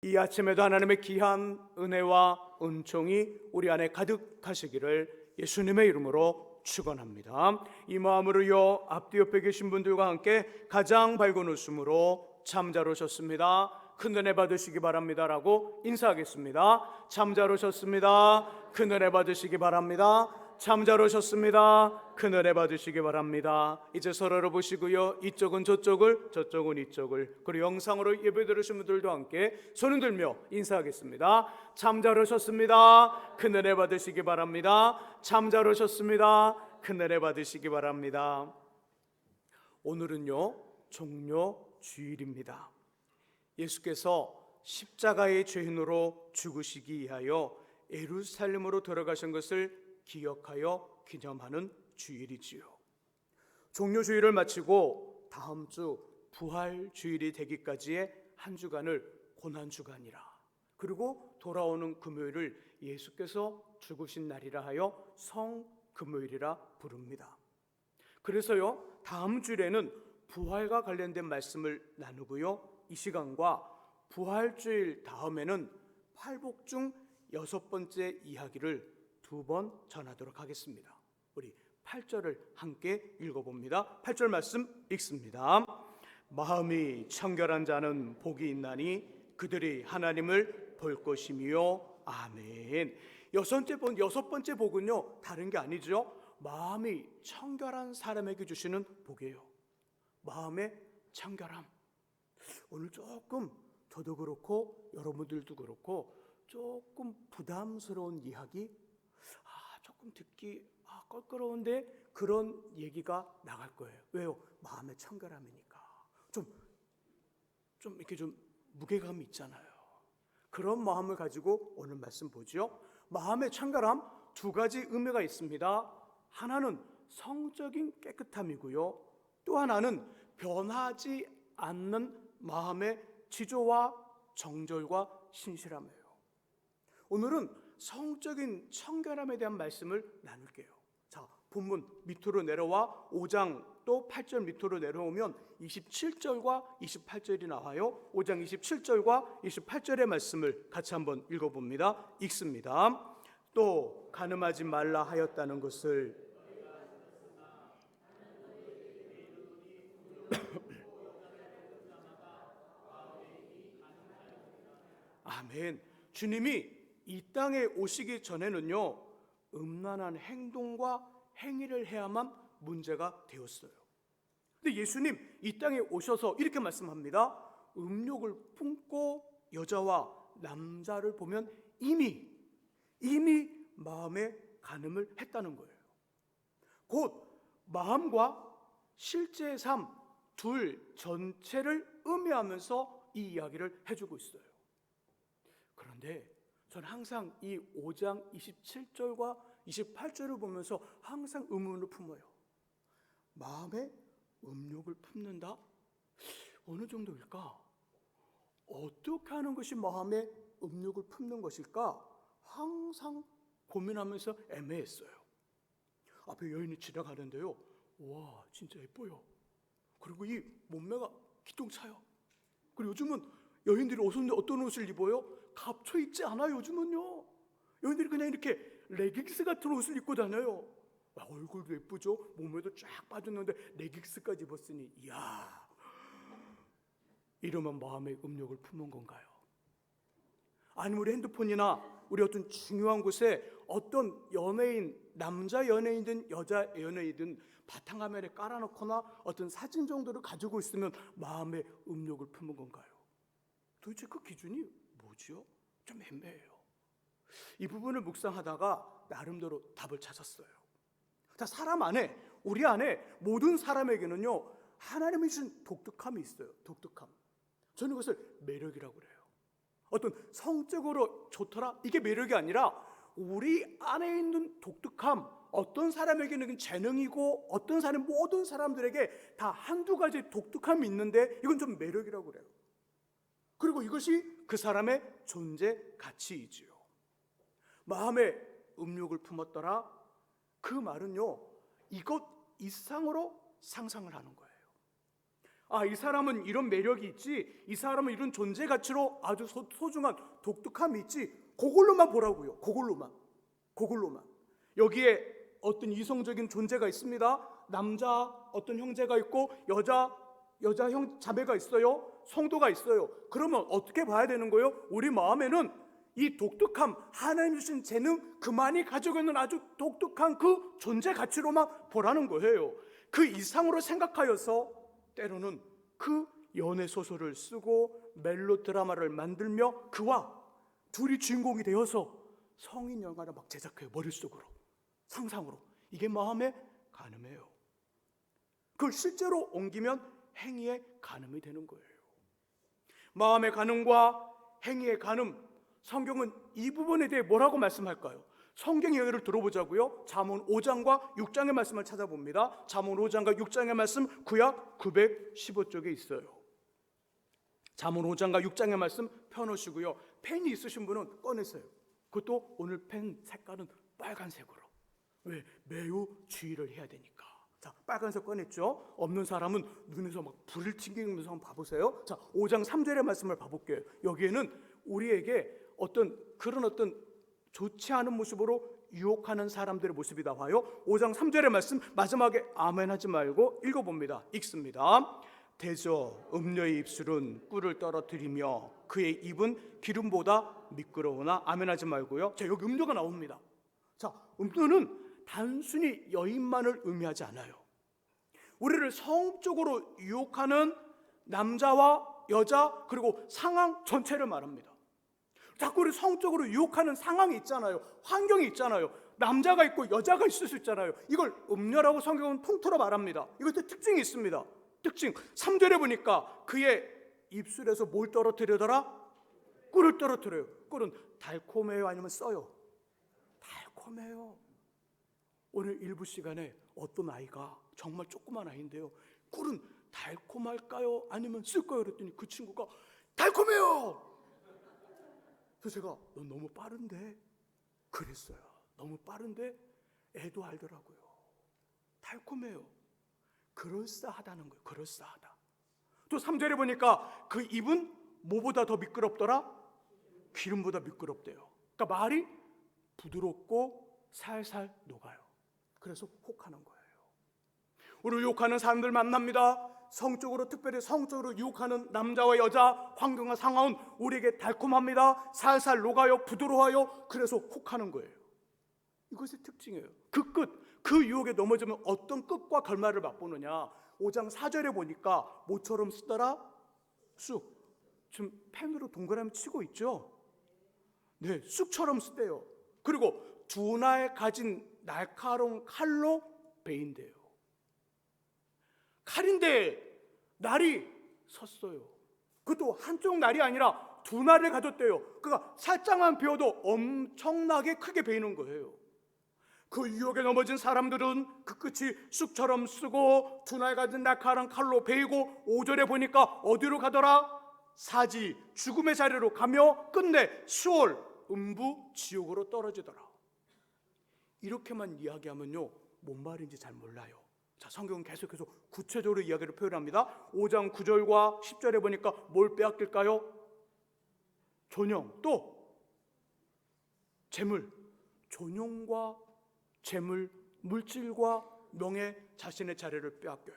이 아침에도 하나님의 귀한 은혜와 은총이 우리 안에 가득하시기를 예수님의 이름으로 축원합니다. 이 마음으로요, 앞뒤 옆에 계신 분들과 함께 가장 밝은 웃음으로 참 잘 오셨습니다, 큰 은혜 받으시기 바랍니다라고 인사하겠습니다. 참 잘 오셨습니다, 큰 은혜 받으시기 바랍니다. 참 잘 오셨습니다, 큰 은혜 받으시기 바랍니다. 이제 서로를 보시고요, 이쪽은 저쪽을, 저쪽은 이쪽을, 그리고 영상으로 예배 들으신 분들도 함께 손을 들며 인사하겠습니다. 참 잘 오셨습니다, 큰 은혜 받으시기 바랍니다. 참 잘 오셨습니다, 큰 은혜 받으시기 바랍니다. 오늘은요, 종려 주일입니다. 예수께서 십자가의 죄인으로 죽으시기 위하여 예루살렘으로 들어가신 것을 기억하여 기념하는 주일이지요. 종료주일을 마치고 다음 주 부활주일이 되기까지의 한 주간을 고난주간이라, 그리고 돌아오는 금요일을 예수께서 죽으신 날이라 하여 성금요일이라 부릅니다. 그래서요, 다음 주일에는 부활과 관련된 말씀을 나누고요, 이 시간과 부활주일 다음에는 팔복 중 6번째 이야기를 2번 전하도록 하겠습니다. 우리 8절을 함께 읽어봅니다. 8절 말씀 읽습니다. 마음이 청결한 자는 복이 있나니 그들이 하나님을 볼 것이며. 아멘. 여섯 번째 복은요, 다른 게 아니죠. 마음이 청결한 사람에게 주시는 복이에요. 마음의 청결함. 오늘 조금 저도 그렇고 여러분들도 그렇고 조금 부담스러운 이야기, 조금 듣기 껄끄러운데 그런 얘기가 나갈 거예요. 왜요? 마음의 청결함이니까. 좀 이렇게 좀 무게감이 있잖아요. 그런 마음을 가지고 오늘 말씀 보죠. 마음의 청결함, 2가지 의미가 있습니다. 하나는 성적인 깨끗함이고요, 또 하나는 변하지 않는 마음의 지조와 정절과 신실함이에요. 오늘은 성적인 청결함에 대한 말씀을 나눌게요. 자, 본문 밑으로 내려와 5장 또 8절 밑으로 내려오면 27절과 28절이 나와요. 5장 27절과 28절의 말씀을 같이 한번 읽어봅니다. 읽습니다. 또 간음하지 말라 하였다는 것을 아멘. 주님이 이 땅에 오시기 전에는요, 음란한 행동과 행위를 해야만 문제가 되었어요. 근데 예수님 이 땅에 오셔서 이렇게 말씀합니다. 음욕을 품고 여자와 남자를 보면 이미 마음에 간음을 했다는 거예요. 곧 마음과 실제의 삶 둘 전체를 의미하면서 이 이야기를 해주고 있어요. 그런데 저는 항상 이 5장 27절과 28절을 보면서 항상 의문을 품어요. 마음에 음욕을 품는다? 어느 정도일까? 어떻게 하는 것이 마음에 음욕을 품는 것일까? 항상 고민하면서 애매했어요. 앞에 여인이 지나가는데요, 와, 진짜 예뻐요. 그리고 이 몸매가 기똥차요. 그리고 요즘은 여인들이 어떤 옷을 입어요? 값쳐 입지 않아요. 요즘은요, 여인들이 그냥 이렇게 레깅스 같은 옷을 입고 다녀요. 얼굴도 예쁘죠, 몸매도 쫙 빠졌는데 레깅스까지 입었으니, 이야, 이러면 마음의 음욕을 품은 건가요? 아니면 우리 핸드폰이나 우리 어떤 중요한 곳에 어떤 연예인, 남자 연예인이든 여자 연예인이든 바탕화면에 깔아놓거나 어떤 사진 정도를 가지고 있으면 마음의 음욕을 품은 건가요? 도대체 그 기준이 뭐지요? 좀 애매해요. 이 부분을 묵상하다가 나름대로 답을 찾았어요. 자, 사람 안에, 우리 안에 모든 사람에게는요, 하나님이 주신 독특함이 있어요. 독특함. 저는 그것을 매력이라고 그래요. 어떤 성적으로 좋더라, 이게 매력이 아니라 우리 안에 있는 독특함, 어떤 사람에게는 재능이고 어떤 사람, 모든 사람들에게 다 한두 가지 독특함이 있는데 이건 좀 매력이라고 그래요. 그리고 이것이 그 사람의 존재 가치이지요. 마음에 음욕을 품었더라, 그 말은요, 이것 이상으로 상상을 하는 거예요. 아, 이 사람은 이런 매력이 있지, 이 사람은 이런 존재 가치로 아주 소중한 독특함이 있지, 그걸로만 보라고요. 그걸로만. 여기에 어떤 이성적인 존재가 있습니다. 남자 어떤 형제가 있고 여자 자매가 있어요. 성도가 있어요. 그러면 어떻게 봐야 되는 거예요? 우리 마음에는 이 독특함, 하나님 주신 재능, 그만이 가지고 있는 아주 독특한 그 존재 가치로만 보라는 거예요. 그 이상으로 생각하여서 때로는 그 연애 소설을 쓰고 멜로 드라마를 만들며 그와 둘이 주인공이 되어서 성인 영화를 막 제작해요. 머릿속으로, 상상으로. 이게 마음에 간음해요. 그걸 실제로 옮기면 행위의 간음이 되는 거예요. 마음의 간음과 행위의 간음, 성경은 이 부분에 대해 뭐라고 말씀할까요? 성경 이야기를 들어보자고요. 잠언 5장과 6장의 말씀을 찾아봅니다. 잠언 5장과 6장의 말씀 구약 915쪽에 있어요. 잠언 5장과 6장의 말씀 펴놓으시고요. 펜이 있으신 분은 꺼내세요. 그것도 오늘 펜 색깔은 빨간색으로. 왜? 매우 주의를 해야 되니까. 자, 빨간색 꺼냈죠? 없는 사람은 눈에서 막 불을 튕기면서 한번 봐보세요. 자, 5장 3절의 말씀을 봐볼게요. 여기에는 우리에게 어떤 좋지 않은 모습으로 유혹하는 사람들의 모습이 나와요. 5장 3절의 말씀 마지막에 아멘 하지 말고 읽어봅니다. 읽습니다. 대저 음녀의 입술은 꿀을 떨어뜨리며 그의 입은 기름보다 미끄러우나 아멘 하지 말고요. 자, 여기 음료가 나옵니다. 자, 음료는 단순히 여인만을 의미하지 않아요. 우리를 성적으로 유혹하는 남자와 여자 그리고 상황 전체를 말합니다. 자꾸 우리 성적으로 유혹하는 상황이 있잖아요. 환경이 있잖아요. 남자가 있고 여자가 있을 수 있잖아요. 이걸 음녀라고 성경은 통틀어 말합니다. 이것도 특징이 있습니다. 특징 3절에 보니까 그의 입술에서 뭘 떨어뜨리더라? 꿀을 떨어뜨려요. 꿀은 달콤해요? 아니면 써요? 달콤해요. 오늘 일부 시간에 어떤 아이가 정말 조그만 아이인데요, 꿀은 달콤할까요? 아니면 쓸까요? 그랬더니 그 친구가 달콤해요. 그래서 제가 넌 너무 빠른데? 그랬어요. 너무 빠른데 애도 알더라고요. 달콤해요. 그럴싸하다는 거예요. 그럴싸하다. 또 3절에 보니까 그 입은 뭐보다 더 미끄럽더라? 기름보다 미끄럽대요. 그러니까 말이 부드럽고 살살 녹아요. 그래서 혹하는 거예요. 우리 유혹하는 사람들 만납니다. 성적으로, 특별히 성적으로 유혹하는 남자와 여자, 환경과 상황은 우리에게 달콤합니다. 살살 녹아요. 부드러워요. 그래서 혹하는 거예요. 이것이 특징이에요. 그 끝, 그 유혹에 넘어지면 어떤 끝과 결말을 맛보느냐. 5장 4절에 보니까 뭐처럼 쓰더라? 쑥. 지금 펜으로 동그라미 치고 있죠? 네, 쑥처럼 쓰대요. 그리고 두나에 가진 날카로운 칼로 베인대요. 칼인데 날이 섰어요. 그것도 한쪽 날이 아니라 두 날을 가졌대요. 그러니까 살짝만 베어도 엄청나게 크게 베이는 거예요. 그 유혹에 넘어진 사람들은 그 끝이 쑥처럼 쓰고 두 날 가진 날카로운 칼로 베이고 5절에 보니까 어디로 가더라? 사지, 죽음의 자리로 가며 끝내 시올, 음부, 지옥으로 떨어지더라. 이렇게만 이야기하면요, 뭔 말인지 잘 몰라요. 자, 성경은 계속해서 구체적으로 이야기를 표현합니다. 5장 9절과 10절에 보니까 뭘 빼앗길까요? 존영, 또 재물, 존영과 재물, 물질과 명예, 자신의 자리를 빼앗겨요.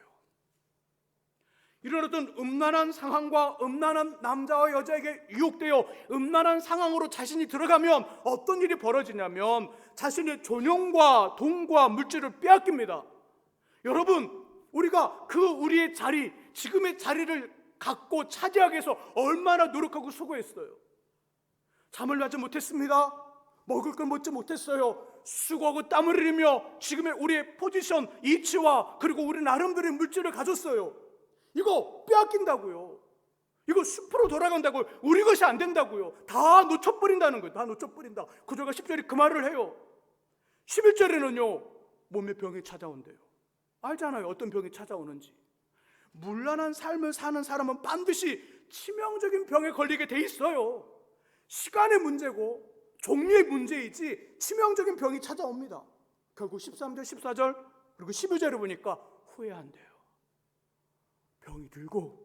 이런 어떤 음란한 상황과 음란한 남자와 여자에게 유혹되어 음란한 상황으로 자신이 들어가면 어떤 일이 벌어지냐면 자신의 존영과 돈과 물질을 빼앗깁니다. 여러분, 우리가 우리의 자리, 지금의 자리를 갖고 차지하기 위해서 얼마나 노력하고 수고했어요. 잠을 자지 못했습니다. 먹을 걸 먹지 못했어요. 수고하고 땀을 흘리며 지금의 우리의 포지션, 이치와 그리고 우리 나름대로의 물질을 가졌어요. 이거 빼앗긴다고요. 이거 숲으로 돌아간다고요. 우리 것이 안 된다고요. 다 놓쳐버린다는 거예요. 다 놓쳐버린다. 구절과 10절이 그 말을 해요. 11절에는요, 몸에 병이 찾아온대요. 알잖아요, 어떤 병이 찾아오는지. 문란한 삶을 사는 사람은 반드시 치명적인 병에 걸리게 돼 있어요. 시간의 문제고 종류의 문제이지 치명적인 병이 찾아옵니다. 결국 13절, 14절 그리고 12절에 보니까 후회한대요. 병이 들고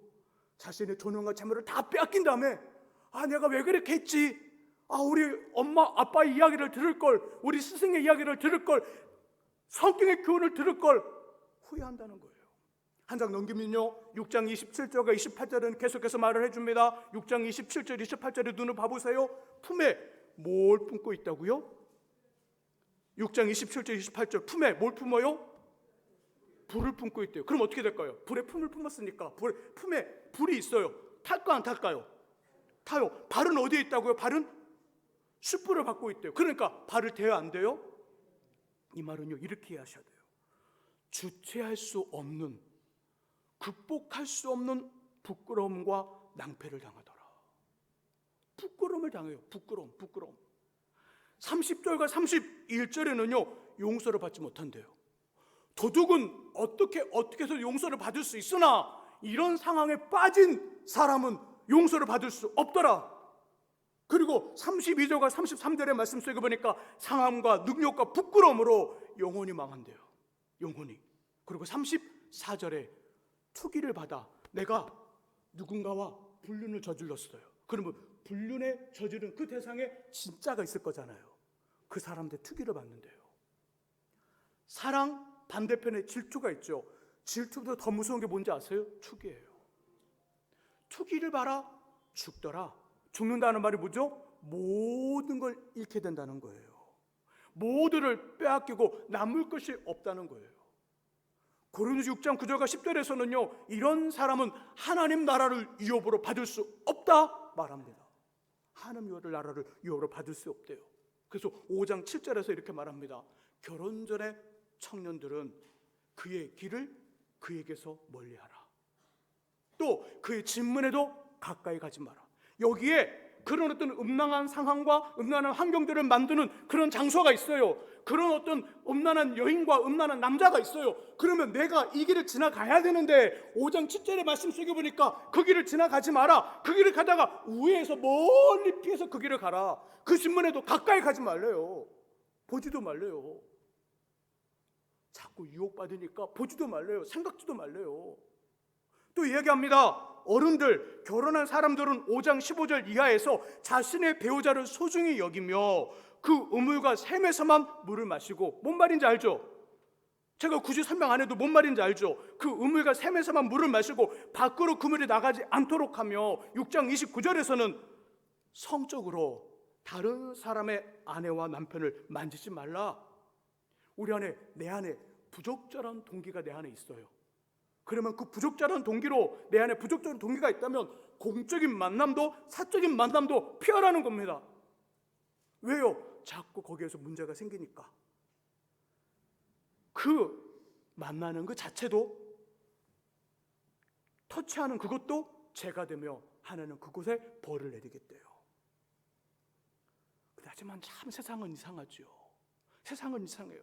자신의 존엄과 재물을 다 빼앗긴 다음에 내가 왜 그렇게 했지? 우리 엄마 아빠 이야기를 들을 걸, 우리 스승의 이야기를 들을 걸, 성경의 교훈을 들을 걸 후회한다는 거예요. 한 장 넘기면요 6장 27절과 28절은 계속해서 말을 해줍니다. 6장 27절 28절에 눈을 봐보세요. 품에 뭘 품고 있다고요? 6장 27절 28절 품에 뭘 품어요? 불을 품고 있대요. 그럼 어떻게 될까요? 불에 품을 품었으니까 품에 불이 있어요. 탈까 안 탈까요? 타요. 발은 어디에 있다고요? 발은 숯불을 받고 있대요. 그러니까 발을 대요 안 돼요? 이 말은요 이렇게 이해하셔야 돼요. 주체할 수 없는, 극복할 수 없는 부끄러움과 낭패를 당하더라. 부끄러움을 당해요. 부끄러움. 30절과 31절에는요 용서를 받지 못한대요. 도둑은 어떻게 해서 용서를 받을 수 있으나 이런 상황에 빠진 사람은 용서를 받을 수 없더라. 그리고 32절과 33절의 말씀 속에 보니까 상함과 능력과 부끄러움으로 영혼이 망한대요. 영혼이. 그리고 34절에 투기를 받아 내가 누군가와 불륜을 저질렀어요. 그러면 불륜에 저지른 그 대상에 진짜가 있을 거잖아요. 그 사람한테 투기를 받는데요. 사랑 반대편에 질투가 있죠. 질투보다 더 무서운 게 뭔지 아세요? 투기예요. 투기를 봐라 죽더라. 죽는다는 말이 뭐죠? 모든 걸 잃게 된다는 거예요. 모두를 빼앗기고 남을 것이 없다는 거예요. 고린도서 6장 9절과 10절에서는요 이런 사람은 하나님 나라를 유업으로 받을 수 없다 말합니다. 하나님 나라를 유업으로 받을 수 없대요. 그래서 5장 7절에서 이렇게 말합니다. 결혼 전에 청년들은 그의 길을 그에게서 멀리하라. 또 그의 진문에도 가까이 가지 마라. 여기에 그런 어떤 음란한 상황과 음란한 환경들을 만드는 그런 장소가 있어요. 그런 어떤 음란한 여인과 음란한 남자가 있어요. 그러면 내가 이 길을 지나가야 되는데 5장 7절의 말씀 속에 보니까 그 길을 지나가지 마라. 그 길을 가다가 우회해서 멀리 피해서 그 길을 가라. 그 신문에도 가까이 가지 말래요. 보지도 말래요. 자꾸 유혹받으니까 보지도 말래요. 생각지도 말래요. 또 이야기합니다. 어른들, 결혼한 사람들은 5장 15절 이하에서 자신의 배우자를 소중히 여기며 그 우물과 샘에서만 물을 마시고, 뭔 말인지 알죠? 제가 굳이 설명 안 해도 뭔 말인지 알죠? 그 우물과 샘에서만 물을 마시고 밖으로 그물이 나가지 않도록 하며 6장 29절에서는 성적으로 다른 사람의 아내와 남편을 만지지 말라. 우리 안에, 내 안에 부적절한 동기가 내 안에 있어요. 그러면 그 부적절한 동기로, 내 안에 부적절한 동기가 있다면 공적인 만남도 사적인 만남도 피하라는 겁니다. 왜요? 자꾸 거기에서 문제가 생기니까. 그 만나는 그 자체도, 터치하는 그것도 죄가 되며 하나는 그곳에 벌을 내리겠대요. 하지만 참 세상은 이상하죠. 세상은 이상해요.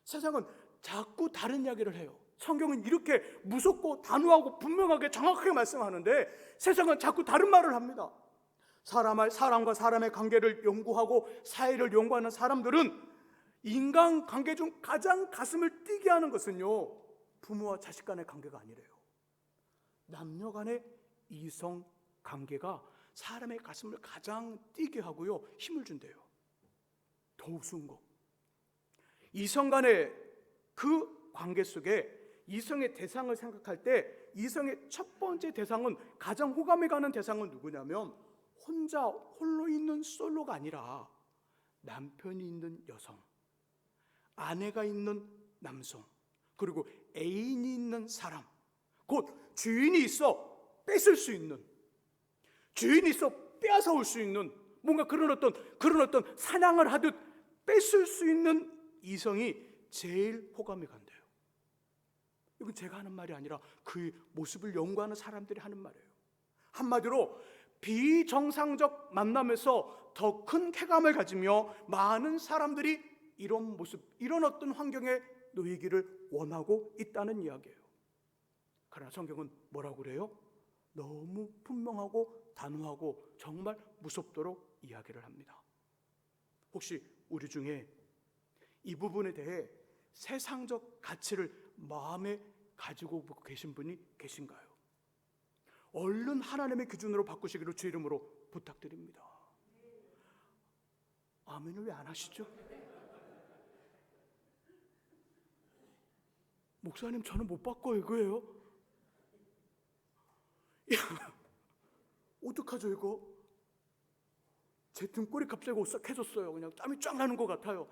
세상은 자꾸 다른 이야기를 해요. 성경은 이렇게 무섭고 단호하고 분명하게 정확하게 말씀하는데 세상은 자꾸 다른 말을 합니다. 사람과 사람의 관계를 연구하고 사회를 연구하는 사람들은 인간관계 중 가장 가슴을 뛰게 하는 것은요, 부모와 자식 간의 관계가 아니래요. 남녀 간의 이성관계가 사람의 가슴을 가장 뛰게 하고요, 힘을 준대요. 더 우스운 거, 이성 간의 그 관계 속에 이성의 대상을 생각할 때 이성의 첫 번째 대상은, 가장 호감이 가는 대상은 누구냐면 홀로 있는 솔로가 아니라 남편이 있는 여성, 아내가 있는 남성, 그리고 애인이 있는 사람, 곧 주인이 있어 뺏을 수 있는, 주인이 있어 빼앗아올 수 있는, 뭔가 그런 어떤 사냥을 하듯 뺏을 수 있는 이성이 제일 호감이 간대요. 이건 제가 하는 말이 아니라 그 모습을 연구하는 사람들이 하는 말이에요. 한마디로 비정상적 만남에서 더 큰 쾌감을 가지며 많은 사람들이 이런 모습, 이런 어떤 환경에 놓이기를 원하고 있다는 이야기예요. 그러나 성경은 뭐라고 그래요? 너무 분명하고 단호하고 정말 무섭도록 이야기를 합니다. 혹시 우리 중에 이 부분에 대해 세상적 가치를 마음에 가지고 계신 분이 계신가요? 얼른 하나님의 기준으로 바꾸시기를 주 이름으로 부탁드립니다. 아멘을 왜 안 하시죠? 목사님, 저는 못 바꿔요, 이거예요? 야, 어떡하죠 이거? 제 등골이 갑자기 오싹해졌어요. 그냥 땀이 쫙 나는 것 같아요.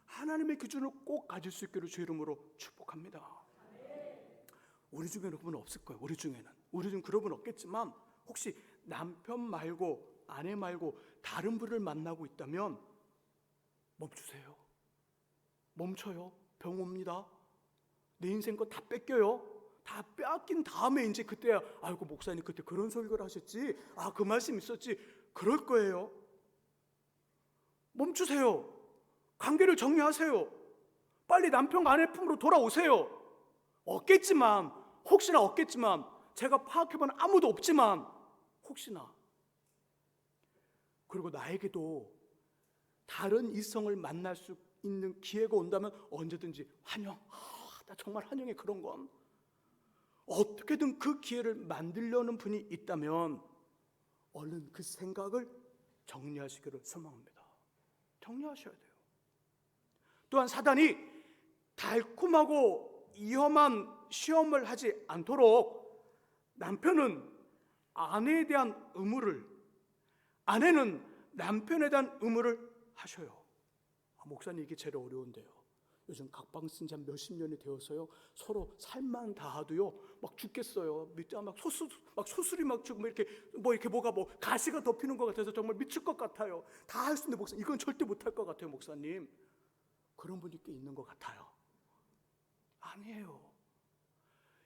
하나님의 기준을 꼭 가질 수 있기를 주 이름으로 축복합니다. 우리 중에는 그분 없을 거예요. 우리 중에는 그런 분 없겠지만, 혹시 남편 말고 아내 말고 다른 분을 만나고 있다면 멈추세요. 멈춰요. 병 옵니다. 내 인생 거 다 뺏겨요. 다 빼앗긴 다음에 이제 그때야, 아이고 목사님 그때 그런 설교를 하셨지, 아 그 말씀 있었지, 그럴 거예요. 멈추세요. 관계를 정리하세요. 빨리 남편 아내 품으로 돌아오세요. 없겠지만, 혹시나 없겠지만, 제가 파악해보는 아무도 없지만 혹시나. 그리고 나에게도 다른 이성을 만날 수 있는 기회가 온다면 언제든지 환영. 나 정말 환영해. 그런 건 어떻게든 그 기회를 만들려는 분이 있다면 얼른 그 생각을 정리하시기를 소망합니다. 정리하셔야 돼요. 또한 사단이 달콤하고 위험한 시험을 하지 않도록 남편은 아내에 대한 의무를, 아내는 남편에 대한 의무를 하셔요. 목사님 이게 제일 어려운데요. 요즘 각방 쓴 지 한 몇십 년이 되어서요, 서로 살만 닿아도요 막 죽겠어요. 밑에 막 소술이 막 지금 이렇게 뭐가 가시가 덮이는 것 같아서 정말 미칠 것 같아요. 다 할 수 있는데 목사님 이건 절대 못할 것 같아요. 목사님, 그런 분이 꽤 있는 것 같아요. 아니에요.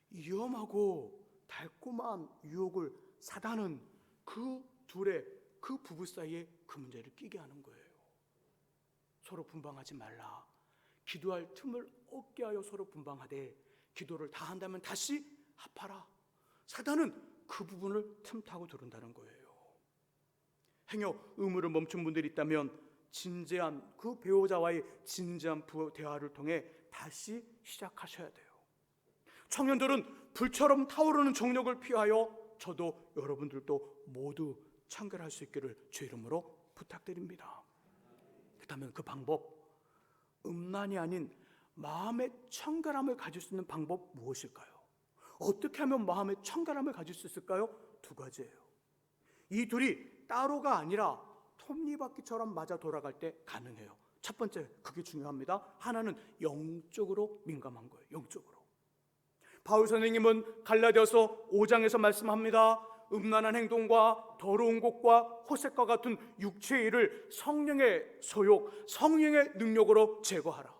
위험하고 달콤한 유혹을 사단은 그 둘의, 그 부부 사이에 그 문제를 끼게 하는 거예요. 서로 분방하지 말라. 기도할 틈을 얻게 하여 서로 분방하되 기도를 다 한다면 다시 합하라. 사단은 그 부분을 틈타고 들어온다는 거예요. 행여 의무를 멈춘 분들이 있다면 진지한 그 배우자와의 진지한 대화를 통해 다시 시작하셔야 돼요. 청년들은 불처럼 타오르는 정력을 피하여 저도 여러분들도 모두 청결할 수 있기를 주 이름으로 부탁드립니다. 그렇다면 그 방법, 음란이 아닌 마음의 청결함을 가질 수 있는 방법 무엇일까요? 어떻게 하면 마음의 청결함을 가질 수 있을까요? 두 가지예요. 이 둘이 따로가 아니라 톱니바퀴처럼 맞아 돌아갈 때 가능해요. 첫 번째, 그게 중요합니다. 하나는 영적으로 민감한 거예요. 영적으로. 바울 선생님은 갈라디아서 5장에서 말씀합니다. 음란한 행동과 더러운 것과 호색과 같은 육체의 일을 성령의 소욕, 성령의 능력으로 제거하라.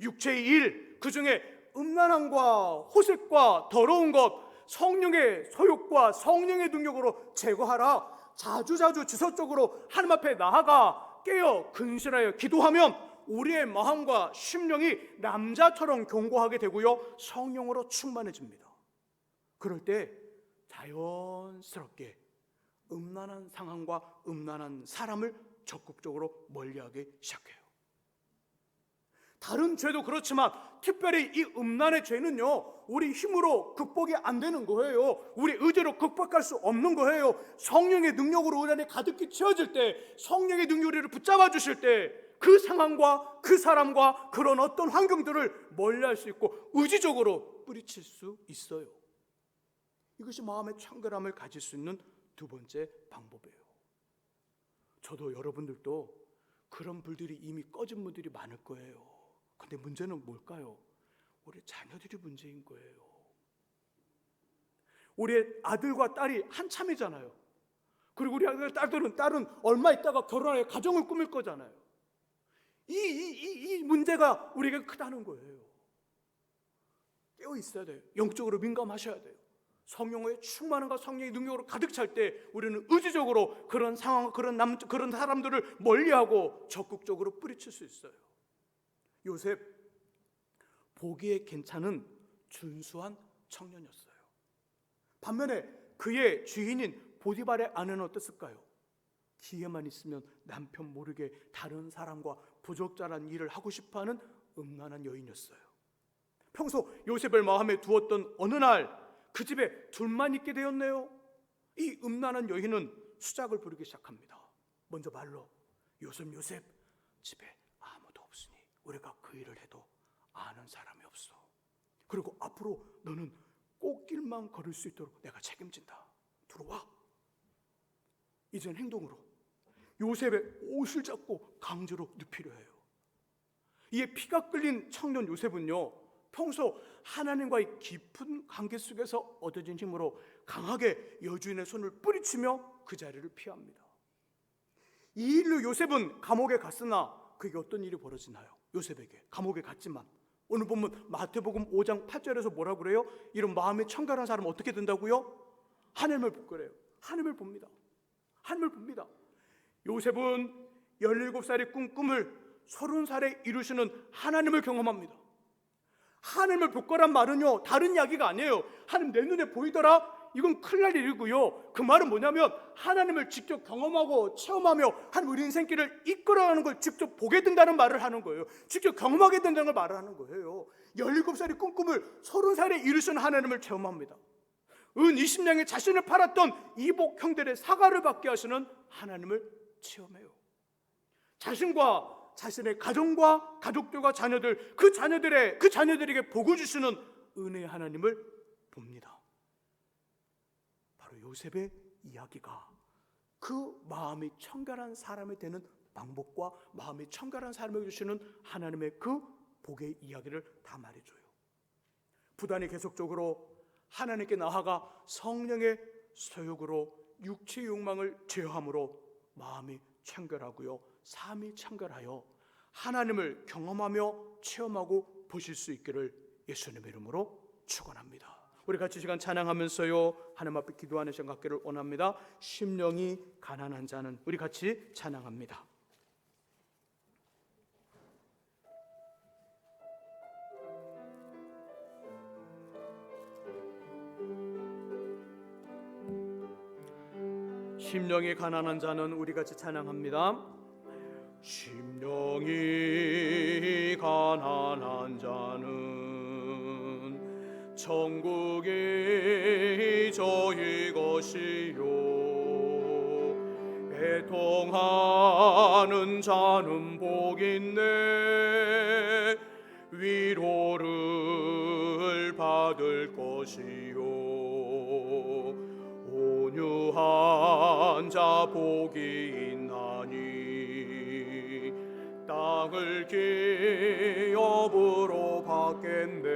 육체의 일, 그 중에 음란함과 호색과 더러운 것, 성령의 소욕과 성령의 능력으로 제거하라. 자주자주 지속적으로 하나님 앞에 나아가 깨어 근신하여 기도하면 우리의 마음과 심령이 남자처럼 견고하게 되고요, 성령으로 충만해집니다. 그럴 때 자연스럽게 음란한 상황과 음란한 사람을 적극적으로 멀리하기 시작해요. 다른 죄도 그렇지만 특별히 이 음란의 죄는요, 우리 힘으로 극복이 안 되는 거예요. 우리 의지로 극복할 수 없는 거예요. 성령의 능력으로 우리 안에 가득히 채워질 때, 성령의 능력이 우리를 붙잡아 주실 때 그 상황과 그 사람과 그런 어떤 환경들을 멀리할 수 있고 의지적으로 뿌리칠 수 있어요. 이것이 마음의 청결함을 가질 수 있는 두 번째 방법이에요. 저도 여러분들도 그런 불들이 이미 꺼진 분들이 많을 거예요. 근데 문제는 뭘까요? 우리 자녀들이 문제인 거예요. 우리 아들과 딸이 한참이잖아요. 그리고 우리 아들, 딸은 얼마 있다가 결혼하여 가정을 꾸밀 거잖아요. 이 문제가 우리에게 크다는 거예요. 깨어 있어야 돼요. 영적으로 민감하셔야 돼요. 성령의 충만함과 성령의 능력으로 가득 찰 때 우리는 의지적으로 그런 상황, 그런 사람들을 멀리하고 적극적으로 뿌리칠 수 있어요. 요셉, 보기에 괜찮은 준수한 청년이었어요. 반면에 그의 주인인 보디발의 아내는 어땠을까요? 기회만 있으면 남편 모르게 다른 사람과 부적절한 일을 하고 싶어하는 음란한 여인이었어요. 평소 요셉을 마음에 두었던 어느 날 그 집에 둘만 있게 되었네요. 이 음란한 여인은 수작을 부리기 시작합니다. 먼저 말로 요셉 집에 아무도 없으니 우리가 그 일을 해도 아는 사람이 없어. 그리고 앞으로 너는 꽃길만 걸을 수 있도록 내가 책임진다. 들어와. 이젠 행동으로 요셉의 옷을 잡고 강제로 눕히려 해요. 이에 피가 끓린 청년 요셉은요, 평소 하나님과의 깊은 관계 속에서 얻어진 힘으로 강하게 여주인의 손을 뿌리치며 그 자리를 피합니다. 이 일로 요셉은 감옥에 갔으나 그게 어떤 일이 벌어지나요? 요셉에게 감옥에 갔지만 오늘 보면 마태복음 5장 8절에서 뭐라고 그래요? 이런 마음이 청결한 사람은 어떻게 된다고요? 하나님을 보거래요. 하나님을 봅니다. 하나님을 봅니다. 요셉은 17살의 꿈을 30살에 이루시는 하나님을 경험합니다. 하나님을 볼 거란 말은요, 다른 이야기가 아니에요. 하나님 내 눈에 보이더라? 이건 큰일 날 일이고요. 그 말은 뭐냐면 하나님을 직접 경험하고 체험하며 하나님 우리 인생길을 이끌어가는 걸 직접 보게 된다는 말을 하는 거예요. 직접 경험하게 된다는 걸 말을 하는 거예요. 17살의 꿈을 30살에 이루시는 하나님을 체험합니다. 은 20냥에 자신을 팔았던 이복 형들의 사과를 받게 하시는 하나님을 체험해요. 자신과 자신의 가정과 가족들과 자녀들, 그 자녀들에게 복을 주시는 은혜의 하나님을 봅니다. 바로 요셉의 이야기가 그 마음이 청결한 사람이 되는 방법과 마음이 청결한 사람에게 주시는 하나님의 그 복의 이야기를 다 말해줘요. 부단히 계속적으로 하나님께 나아가 성령의 소욕으로 육체의 욕망을 제어함으로 마음이 청결하고요, 삶이 청결하여 하나님을 경험하며 체험하고 보실 수 있기를 예수님의 이름으로 축원합니다. 우리 같이 시간 찬양하면서요 하나님 앞에 기도하는 시간 갖기를 원합니다. 심령이 가난한 자는, 우리 같이 찬양합니다. 심령이 가난한 자는, 우리 같이 찬양합니다. 심령이 가난한 자는 천국이 저희 것이요, 애통하는 자는 복있네 위로를 받을 것이요, 온유한 자 복이 있나니 땅을 기업으로 받겠네.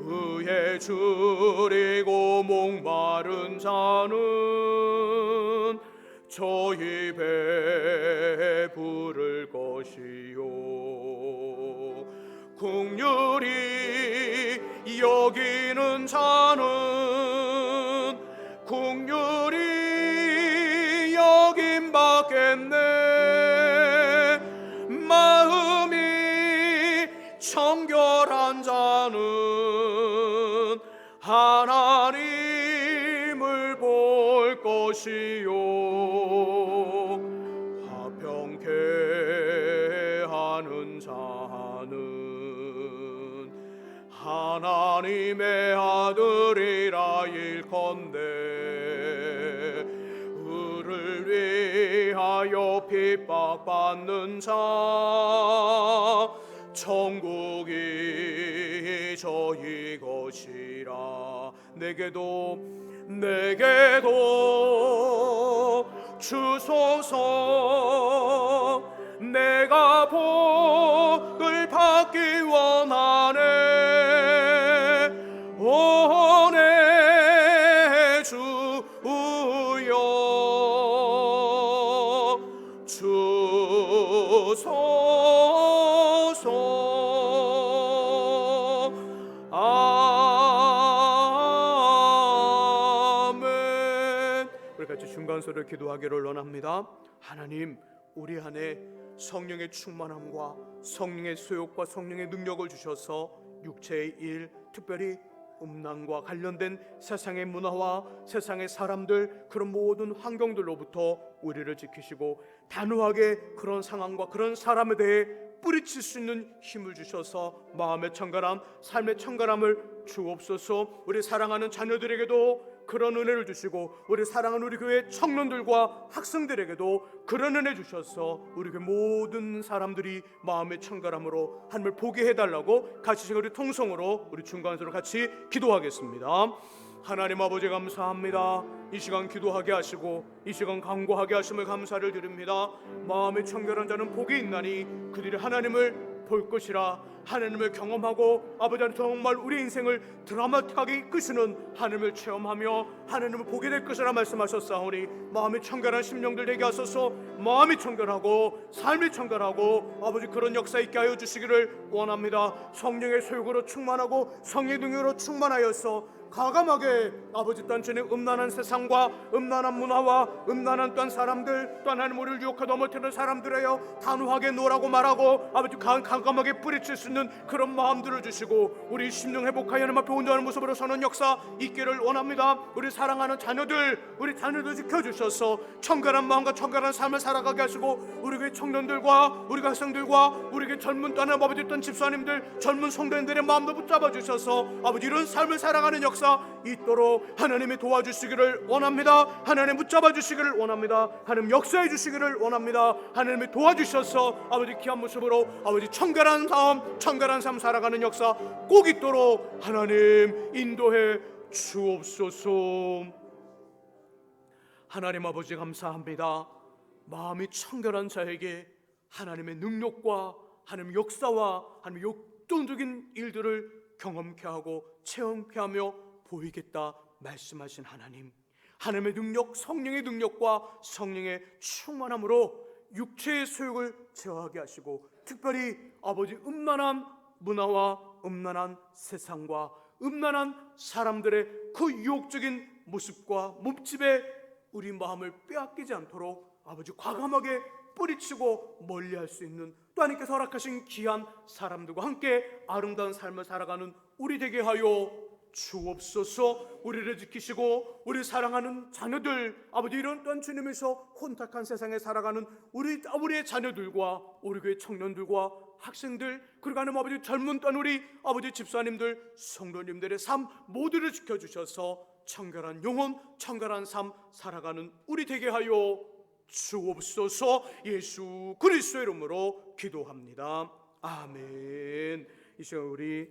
의에 줄이고 목마른 자는 저희 배에 부를 것이요, 긍휼히 여기는 자는 긍휼히 여김 받겠네. 마음이 청결한 자는 하나님을 볼 것이요, 화평케 하는 자는 하나님의 아들이라 일컨대. 의를 위하여 핍박받는 자 천국이 저희 것이라. 내게도 주소서. 내가 복을 받기 원하네. 원해 주여 주소서. 아멘. 우리 같이 중간소리를 기도하기를 원합니다. 하나님, 우리 안에 성령의 충만함과 성령의 소욕과 성령의 능력을 주셔서 육체의 일, 특별히 음란과 관련된 세상의 문화와 세상의 사람들, 그런 모든 환경들로부터 우리를 지키시고 단호하게 그런 상황과 그런 사람에 대해 뿌리칠 수 있는 힘을 주셔서 마음의 청결함, 삶의 청결함을 주옵소서. 우리 사랑하는 자녀들에게도 그런 은혜를 주시고 우리 사랑하는 우리 교회 청년들과 학생들에게도 그런 은혜 주셔서 우리 교회 모든 사람들이 마음의 청결함으로 하나님을 보게 해달라고 같이 우리 통성으로 우리 중간에서 같이 기도하겠습니다. 하나님 아버지 감사합니다. 이 시간 기도하게 하시고 이 시간 강구하게 하심을 감사를 드립니다. 마음의 청결한 자는 복이 있나니 그들이 하나님을 볼 것이라. 하나님을 경험하고 아버지는 정말 우리 인생을 드라마틱하게 이끄시는 하나님을 체험하며 하나님을 보게 될 것이라 말씀하셨사오니 마음이 청결한 심령들 되게 하소서. 마음이 청결하고 삶이 청결하고 아버지 그런 역사 있게 하여 주시기를 원합니다. 성령의 소욕으로 충만하고 성의 능력으로 충만하여서 과감하게 아버지 딴전에 음란한 세상과 음란한 문화와 음란한 딴 사람들 또 하나님 우리를 유혹하고 넘어뜨리는 사람들에요 단호하게 노라고 말하고 아버지 강감하게 뿌리칠 수 있는 그런 마음들을 주시고 우리 심령 회복하여 하나님 앞에 온전한 모습으로 서는 역사 있기를 원합니다. 우리 사랑하는 자녀들 우리 자녀들 지켜주셔서 청결한 마음과 청결한 삶을 살아가게 하시고 우리 교회 청년들과 우리 학생들과 우리 교회 젊은 또 하나님 아버지 떤 집사님들 젊은 성도님들의 마음도 붙잡아 주셔서 아버지 이런 삶을 살아가는 역사 있도록 하나님이 도와주시기를 원합니다. 하나님 붙잡아 주시기를 원합니다. 하나님 역사해 주시기를 원합니다. 하나님이 도와주셔서 아버지 귀한 모습으로 아버지 청결한 삶 살아가는 역사 꼭 있도록 하나님 인도해 주옵소서. 하나님 아버지 감사합니다. 마음이 청결한 자에게 하나님의 능력과 하나님의 역사와 하나님의 역동적인 일들을 경험케 하고 체험케 하며 보이겠다 말씀하신 하나님, 하나님의 능력, 성령의 능력과 성령의 충만함으로 육체의 소욕을 제어하게 하시고 특별히 아버지 음란한 문화와 음란한 세상과 음란한 사람들의 그 유혹적인 모습과 몸집에 우리 마음을 빼앗기지 않도록 아버지 과감하게 뿌리치고 멀리할 수 있는 또 하나님께서 허락하신 귀한 사람들과 함께 아름다운 삶을 살아가는 우리 되게 하여 주옵소서. 우리를 지키시고 우리 사랑하는 자녀들 아버지 이런 또한 주님에서 혼탁한 세상에 살아가는 우리의 자녀들과 우리 교회 청년들과 학생들 그리고 하나님 아버지 젊은 또한 우리 아버지 집사님들 성도님들의 삶 모두를 지켜주셔서 청결한 영혼 청결한 삶 살아가는 우리 되게 하여 주옵소서. 예수 그리스도의 이름으로 기도합니다. 아멘. 이 시간 우리